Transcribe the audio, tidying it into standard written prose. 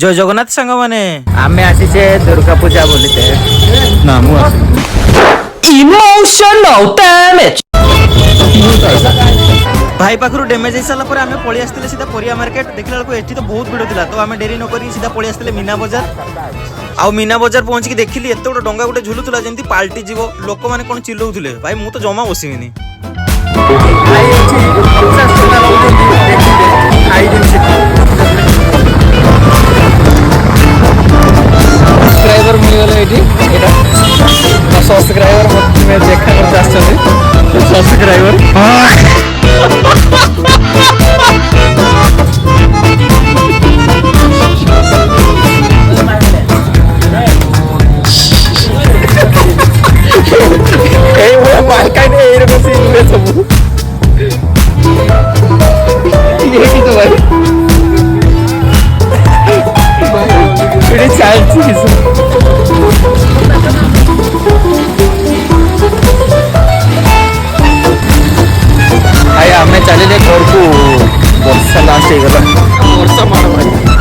जय जगन्नाथ सांग माने आमे आसीचे दुर्गा पूजा बोलिते ना मु इमोशनल डैमेज भाई पाखरु डैमेज हो सारा पर आमे पळी आस्तिले सीधा परिया मार्केट देखला बेलको एठी तो बहुत भिड़ थिला तो आमे डेरी न करी सीधा पळी आस्तिले मीना बाजार आउ मीना बाजार पहुंच के देखिली एते गोटे डंगा गोटे झुलुतला जेंती पाल्टी जीवो लोक माने कोन चिल्लौथिले भाई मु तो जमा बसिबिनी भाई अछि 50 टका लाउते देखिले आई दिन सब्सक्राइबर मिलगले एठी एटा सब्सक्राइबर मत देखा करते आछथि सब्सक्राइबर ए वो मार्केट ए रकम से हुए सब ये की तो भाई बड़ी चाल चीज आया हमें चले घर को वर्षा लास्ट हो गला वर्षा मार भाई